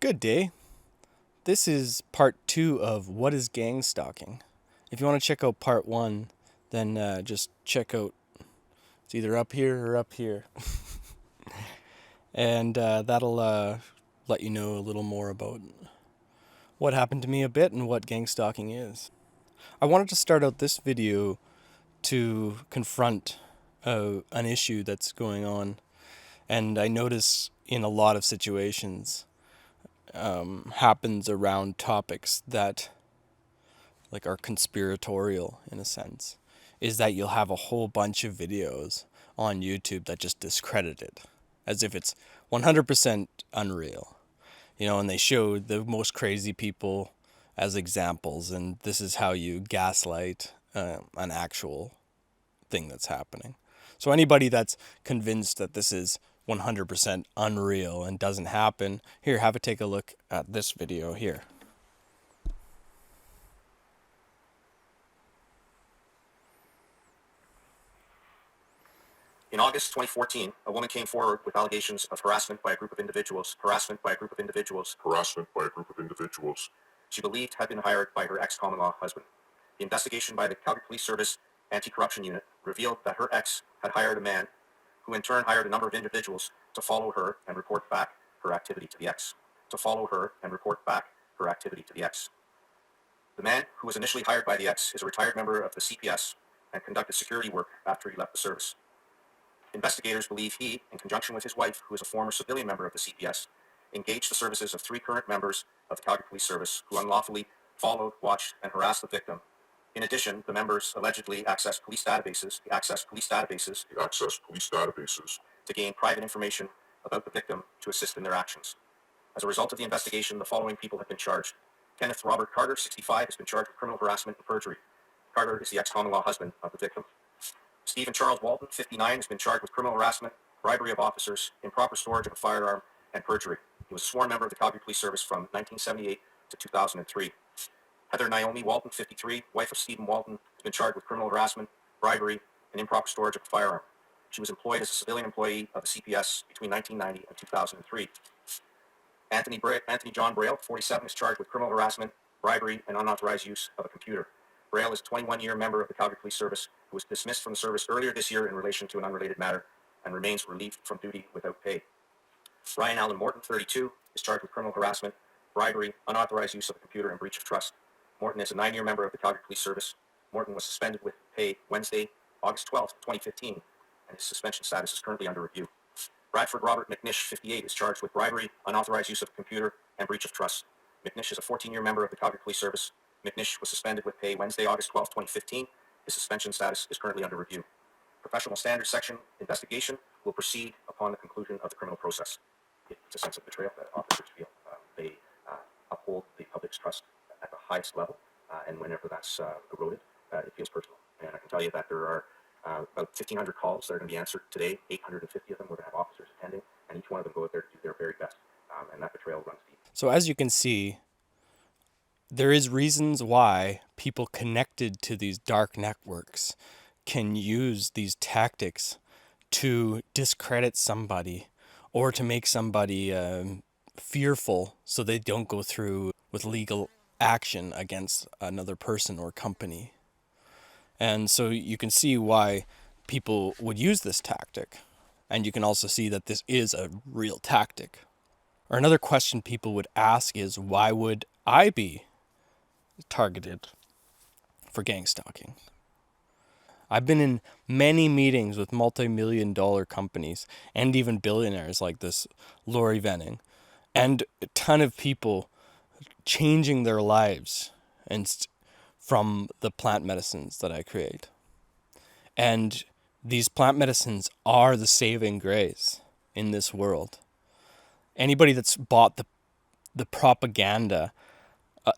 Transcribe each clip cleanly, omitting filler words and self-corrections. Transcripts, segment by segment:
Good day. This is part 2 of What is Gang-Stalking. If you want to check out part 1, then just check out, it's either up here or up here. And that'll let you know a little more about what happened to me a bit and what gang-stalking is. I wanted to start out this video to confront an issue that's going on. And I notice in a lot of situations happens around topics that are conspiratorial in a sense, is that you'll have a whole bunch of videos on YouTube that just discredit it as if it's 100% unreal, and they show the most crazy people as examples, and this is how you gaslight an actual thing that's happening. So anybody that's convinced that this is 100% unreal and doesn't happen, here, have a take a look at this video here. In August 2014, a woman came forward with allegations of harassment by a group of individuals. She believed had been hired by her ex-common-law husband. The investigation by the Calgary Police Service Anti-Corruption Unit revealed that her ex had hired a man, who in turn hired a number of individuals to follow her and report back her activity to the ex. The man, who was initially hired by the ex, is a retired member of the CPS and conducted security work after he left the service. Investigators believe he, in conjunction with his wife, who is a former civilian member of the CPS, engaged the services of 3 current members of the Calgary Police Service who unlawfully followed, watched, and harassed the victim. In addition, the members allegedly accessed police databases to gain private information about the victim to assist in their actions. As a result of the investigation, the following people have been charged. Kenneth Robert Carter, 65, has been charged with criminal harassment and perjury. Carter is the ex-common-law husband of the victim. Stephen Charles Walton, 59, has been charged with criminal harassment, bribery of officers, improper storage of a firearm, and perjury. He was a sworn member of the Calgary Police Service from 1978 to 2003. Heather Naomi Walton, 53, wife of Stephen Walton, has been charged with criminal harassment, bribery, and improper storage of a firearm. She was employed as a civilian employee of the CPS between 1990 and 2003. Anthony John Braille, 47, is charged with criminal harassment, bribery, and unauthorized use of a computer. Braille is a 21-year member of the Calgary Police Service who was dismissed from the service earlier this year in relation to an unrelated matter and remains relieved from duty without pay. Ryan Allen Morton, 32, is charged with criminal harassment, bribery, unauthorized use of a computer, and breach of trust. Morton is a 9-year member of the Calgary Police Service. Morton was suspended with pay Wednesday, August 12, 2015, and his suspension status is currently under review. Bradford Robert McNish, 58, is charged with bribery, unauthorized use of a computer, and breach of trust. McNish is a 14-year member of the Calgary Police Service. McNish was suspended with pay Wednesday, August 12, 2015. His suspension status is currently under review. Professional Standards Section investigation will proceed upon the conclusion of the criminal process. It's a sense of betrayal that officers feel. They uphold the public's trust at the highest level, and whenever that's eroded, it feels personal. And I can tell you that there are about 1,500 calls that are going to be answered today. 850 of them we're going to have officers attending, and each one of them go out there to do their very best. And that betrayal runs deep. So as you can see, there is reasons why people connected to these dark networks can use these tactics to discredit somebody or to make somebody fearful so they don't go through with legal action against another person or company. And so you can see why people would use this tactic. And you can also see that this is a real tactic. Or another question people would ask is, why would I be targeted for gang stalking? I've been in many meetings with multi-million-dollar companies and even billionaires like this Lori Venning, and a ton of people changing their lives from the plant medicines that I create. And these plant medicines are the saving grace in this world. Anybody that's bought the propaganda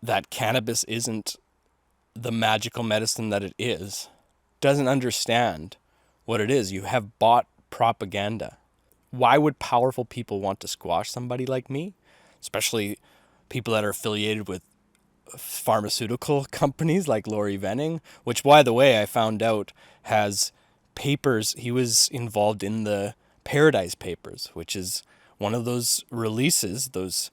that cannabis isn't the magical medicine that it is doesn't understand what it is. You have bought propaganda. Why would powerful people want to squash somebody like me? Especially people that are affiliated with pharmaceutical companies like Lori Venning, which, by the way, I found out has papers. He was involved in the Paradise Papers, which is one of those releases, those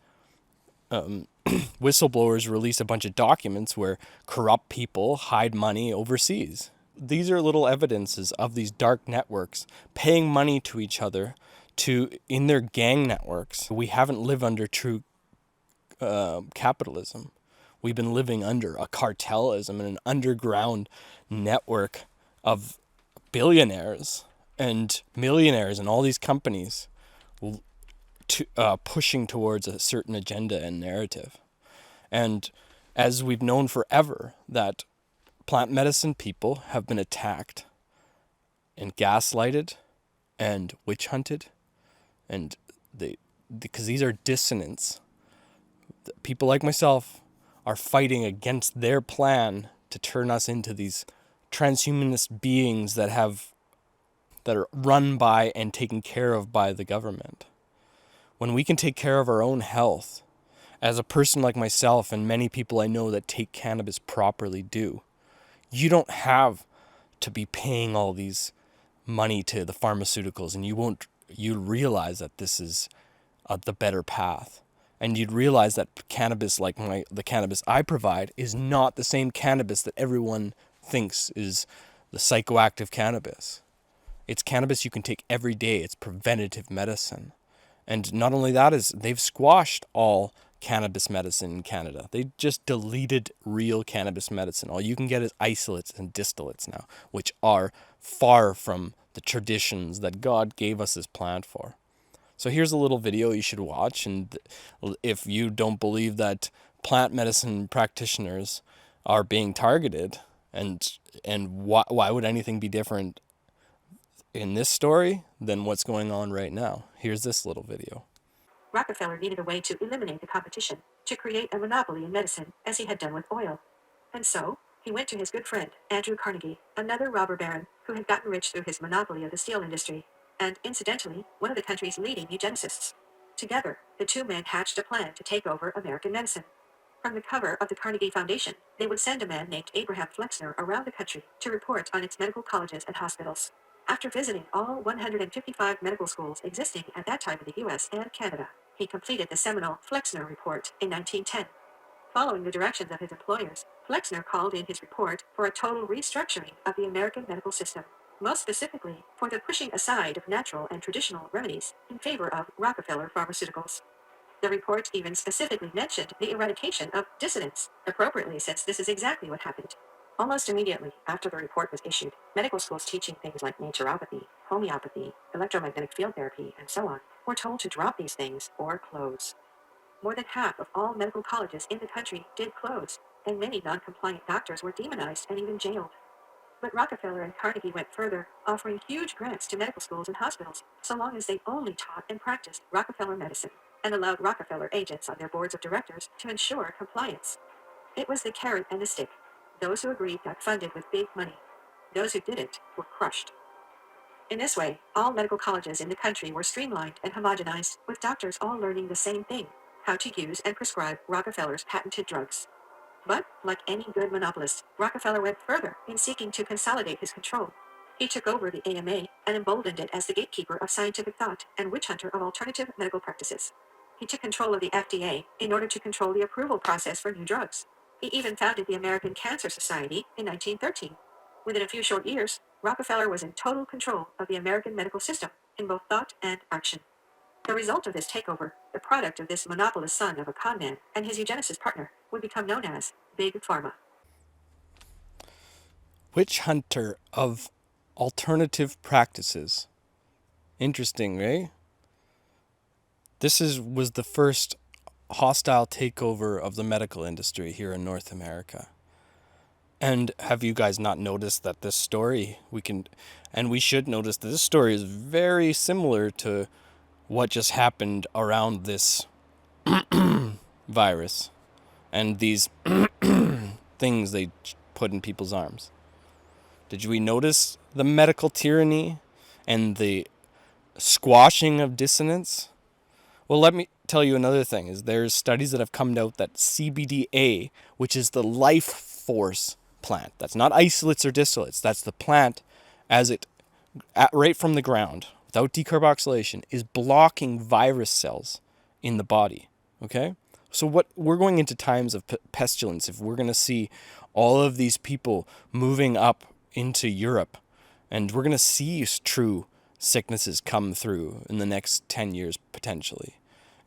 whistleblowers release a bunch of documents where corrupt people hide money overseas. These are little evidences of these dark networks paying money to each other to in their gang networks. We haven't lived under true capitalism. We've been living under a cartelism and an underground network of billionaires and millionaires and all these companies pushing towards a certain agenda and narrative. And as we've known forever, that plant medicine people have been attacked and gaslighted and witch hunted, and because these are dissonants. People like myself are fighting against their plan to turn us into these transhumanist beings that are run by and taken care of by the government. When we can take care of our own health, as a person like myself and many people I know that take cannabis properly do, you don't have to be paying all these money to the pharmaceuticals, and you realize that this is the better path. And you'd realize that cannabis, like the cannabis I provide, is not the same cannabis that everyone thinks is the psychoactive cannabis. It's cannabis you can take every day. It's preventative medicine. And not only that, is they've squashed all cannabis medicine in Canada. They just deleted real cannabis medicine. All you can get is isolates and distillates now, which are far from the traditions that God gave us this plant for. So here's a little video you should watch, and if you don't believe that plant medicine practitioners are being targeted, and why would anything be different in this story than what's going on right now? Here's this little video. Rockefeller needed a way to eliminate the competition, to create a monopoly in medicine, as he had done with oil. And so, he went to his good friend, Andrew Carnegie, another robber baron, who had gotten rich through his monopoly of the steel industry, and, incidentally, one of the country's leading eugenicists. Together, the two men hatched a plan to take over American medicine. From the cover of the Carnegie Foundation, they would send a man named Abraham Flexner around the country to report on its medical colleges and hospitals. After visiting all 155 medical schools existing at that time in the US and Canada, he completed the seminal Flexner Report in 1910. Following the directions of his employers, Flexner called in his report for a total restructuring of the American medical system, most specifically for the pushing aside of natural and traditional remedies in favor of Rockefeller pharmaceuticals. The report even specifically mentioned the eradication of dissonance, appropriately since this is exactly what happened. Almost immediately after the report was issued, medical schools teaching things like naturopathy, homeopathy, electromagnetic field therapy, and so on, were told to drop these things or close. More than half of all medical colleges in the country did close, and many non-compliant doctors were demonized and even jailed. But Rockefeller and Carnegie went further, offering huge grants to medical schools and hospitals, so long as they only taught and practiced Rockefeller medicine, and allowed Rockefeller agents on their boards of directors to ensure compliance. It was the carrot and the stick. Those who agreed got funded with big money. Those who didn't were crushed. In this way, all medical colleges in the country were streamlined and homogenized, with doctors all learning the same thing: how to use and prescribe Rockefeller's patented drugs. But, like any good monopolist, Rockefeller went further in seeking to consolidate his control. He took over the AMA and emboldened it as the gatekeeper of scientific thought and witch hunter of alternative medical practices. He took control of the FDA in order to control the approval process for new drugs. He even founded the American Cancer Society in 1913. Within a few short years, Rockefeller was in total control of the American medical system in both thought and action. The result of this takeover, the product of this monopolist son of a conman and his eugenicist partner, would become known as Big Pharma. Witch hunter of alternative practices. Interesting, right? Was the first hostile takeover of the medical industry here in North America. And have you guys not noticed that this story, we should notice that this story is very similar to what just happened around this virus and these things they put in people's arms. Did we notice the medical tyranny and the squashing of dissonance? Well, let me tell you another thing. There's studies that have come out that CBDA, which is the life force plant, that's not isolates or distillates, that's the plant right from the ground, without decarboxylation, is blocking virus cells in the body. Okay? So what we're going into times of pestilence. If we're going to see all of these people moving up into Europe, and we're going to see true sicknesses come through in the next 10 years potentially.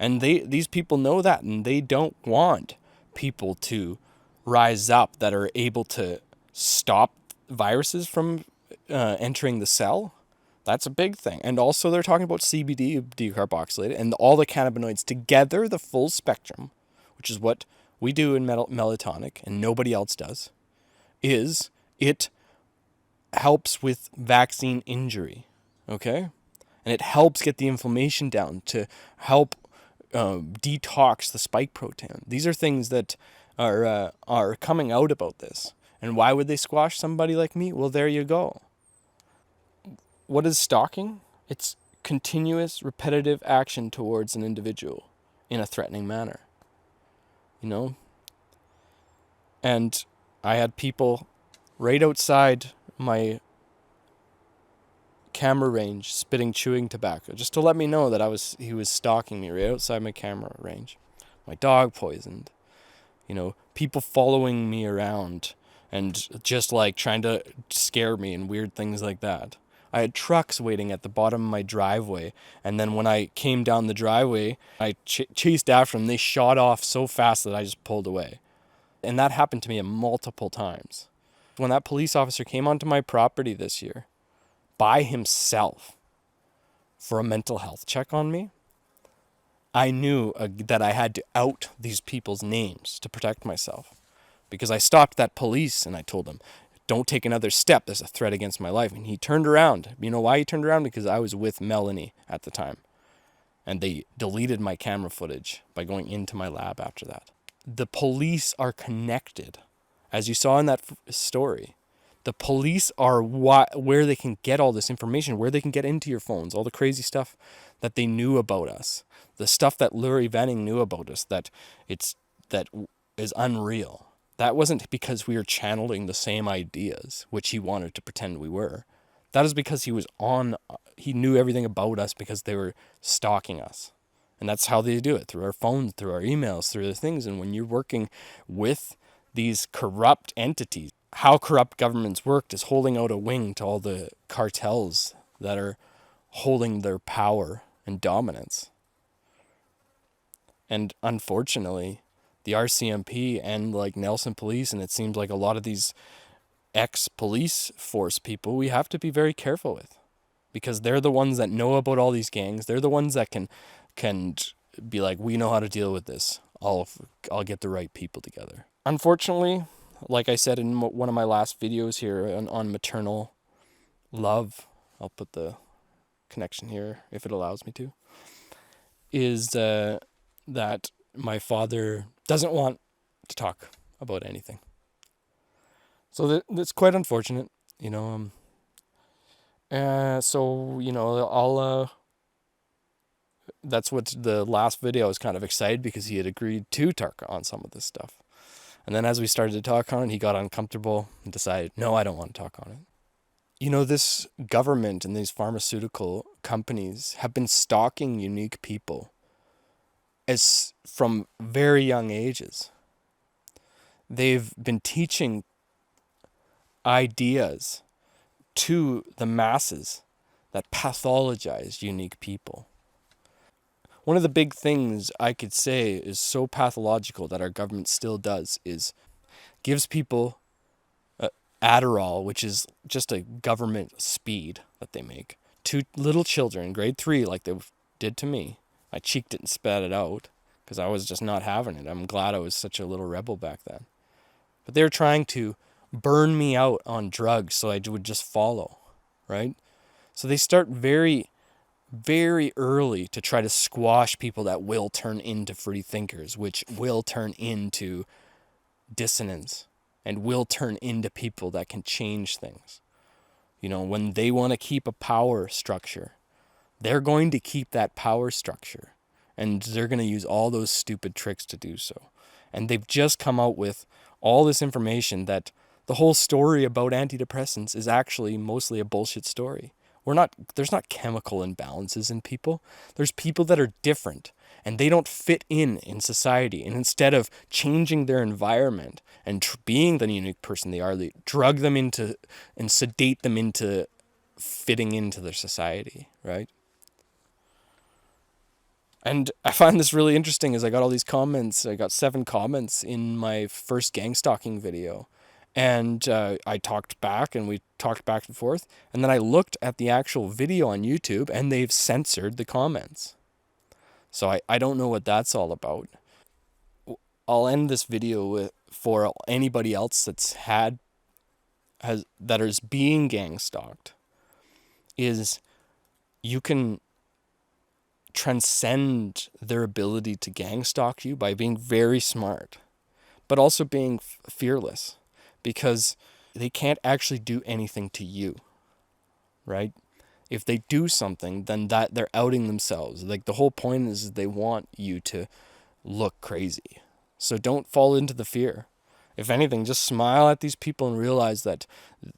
And these people know that, and they don't want people to rise up that are able to stop viruses from entering the cell. That's a big thing. And also they're talking about CBD decarboxylated and all the cannabinoids together, the full spectrum, which is what we do in Melatonin and nobody else does, is it helps with vaccine injury, okay? And it helps get the inflammation down to help detox the spike protein. These are things that are coming out about this. And why would they squash somebody like me? Well, there you go. What is stalking? It's continuous, repetitive action towards an individual in a threatening manner. You know? And I had people right outside my camera range spitting chewing tobacco just to let me know that he was stalking me right outside my camera range. My dog poisoned. You know, people following me around and just like trying to scare me and weird things like that. I had trucks waiting at the bottom of my driveway, and then when I came down the driveway, I chased after them. They shot off so fast that I just pulled away. And that happened to me multiple times. When that police officer came onto my property this year by himself for a mental health check on me, I knew that I had to out these people's names to protect myself. Because I stopped that police and I told him, don't take another step. There's a threat against my life. And he turned around. You know why he turned around? Because I was with Melanie at the time. And they deleted my camera footage by going into my lab after that. The police are connected. As you saw in that story, the police are where they can get all this information, where they can get into your phones, all the crazy stuff that they knew about us, the stuff that Lurie Venning knew about us, that is unreal. That wasn't because we were channeling the same ideas, which he wanted to pretend we were. That is because he knew everything about us because they were stalking us. And that's how they do it, through our phones, through our emails, through the things. And when you're working with these corrupt entities, how corrupt governments worked is holding out a wing to all the cartels that are holding their power and dominance. And unfortunately, the RCMP and like Nelson Police, and it seems like a lot of these ex-police force people, we have to be very careful with, because they're the ones that know about all these gangs. They're the ones that can be like, we know how to deal with this. I'll get the right people together. Unfortunately, like I said in one of my last videos here on maternal love, I'll put the connection here if it allows me to, is that my father doesn't want to talk about anything. So that's quite unfortunate, you know. So, you know, I'll that's what the last video I was kind of excited because he had agreed to talk on some of this stuff. And then as we started to talk on it, he got uncomfortable and decided, no, I don't want to talk on it. You know, this government and these pharmaceutical companies have been stalking unique people as from very young ages. They've been teaching ideas to the masses that pathologize unique people. One of the big things I could say is so pathological that our government still does is gives people Adderall, which is just a government speed that they make, to little children, grade 3, like they did to me. I cheeked it and spat it out because I was just not having it. I'm glad I was such a little rebel back then. But they were trying to burn me out on drugs so I would just follow, right? So they start very, very early to try to squash people that will turn into free thinkers, which will turn into dissonance and will turn into people that can change things. You know, when they want to keep a power structure, they're going to keep that power structure, and they're going to use all those stupid tricks to do so. And they've just come out with all this information that the whole story about antidepressants is actually mostly a bullshit story. There's not chemical imbalances in people. There's people that are different. and they don't fit in society. And instead of changing their environment and being the unique person they are, they drug them into and sedate them into fitting into their society, right? And I find this really interesting as I got all these comments. I got 7 comments in my first gang stalking video. And I talked back and we talked back and forth. And then I looked at the actual video on YouTube and they've censored the comments. So I don't know what that's all about. I'll end this video with, for anybody else that is being gang stalked, is you can transcend their ability to gang stalk you by being very smart, but also being fearless, because they can't actually do anything to you, right? If they do something, then that they're outing themselves. Like, the whole point is they want you to look crazy. So don't fall into the fear. If anything, just smile at these people and realize that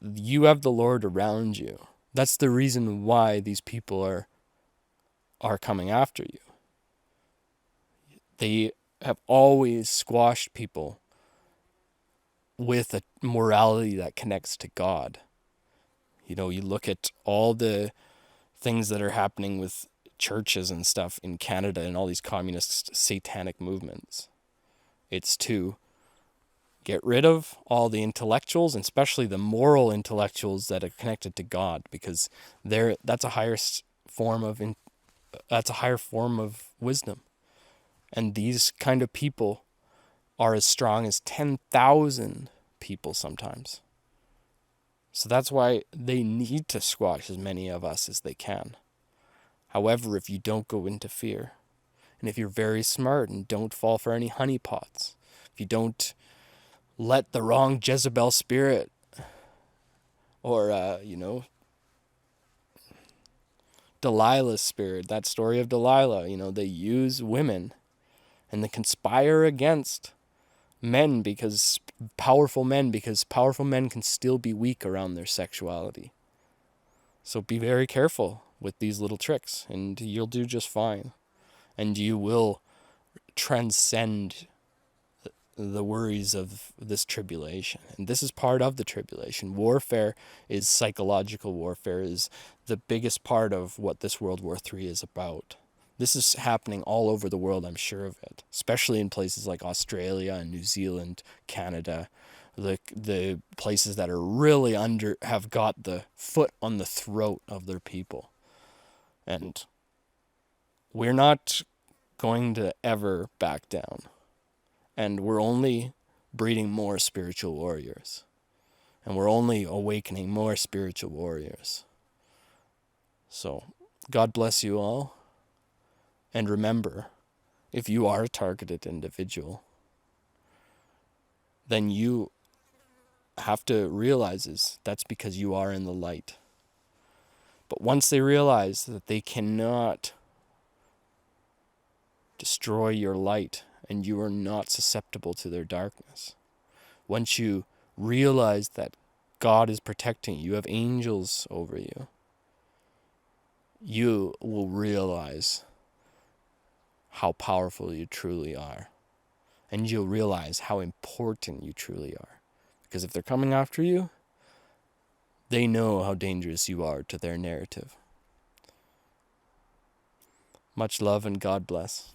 you have the Lord around you. That's the reason why these people are coming after you. They have always squashed people with a morality that connects to God. You know, you look at all the things that are happening with churches and stuff in Canada and all these communist satanic movements. It's to get rid of all the intellectuals, and especially the moral intellectuals that are connected to God, because that's a higher form of wisdom. And these kind of people are as strong as 10,000 people sometimes. So that's why they need to squash as many of us as they can. However, if you don't go into fear, and if you're very smart and don't fall for any honeypots, if you don't let the wrong Jezebel spirit or, Delilah's spirit, that story of Delilah, they use women and they conspire against because powerful men can still be weak around their sexuality. So be very careful with these little tricks and you'll do just fine. And you will transcend the worries of this tribulation. And this is part of the tribulation. Warfare is psychological warfare, is the biggest part of what this World War III is about. This is happening all over the world, I'm sure of it, especially in places like Australia and New Zealand, Canada, the places that are really have got the foot on the throat of their people. And we're not going to ever back down. And we're only breeding more spiritual warriors. And we're only awakening more spiritual warriors. So, God bless you all. And remember, if you are a targeted individual, then you have to realize that's because you are in the light. But once they realize that they cannot destroy your light and you are not susceptible to their darkness, once you realize that God is protecting you, you have angels over you, you will realize how powerful you truly are. And you'll realize how important you truly are. Because if they're coming after you, they know how dangerous you are to their narrative. Much love and God bless.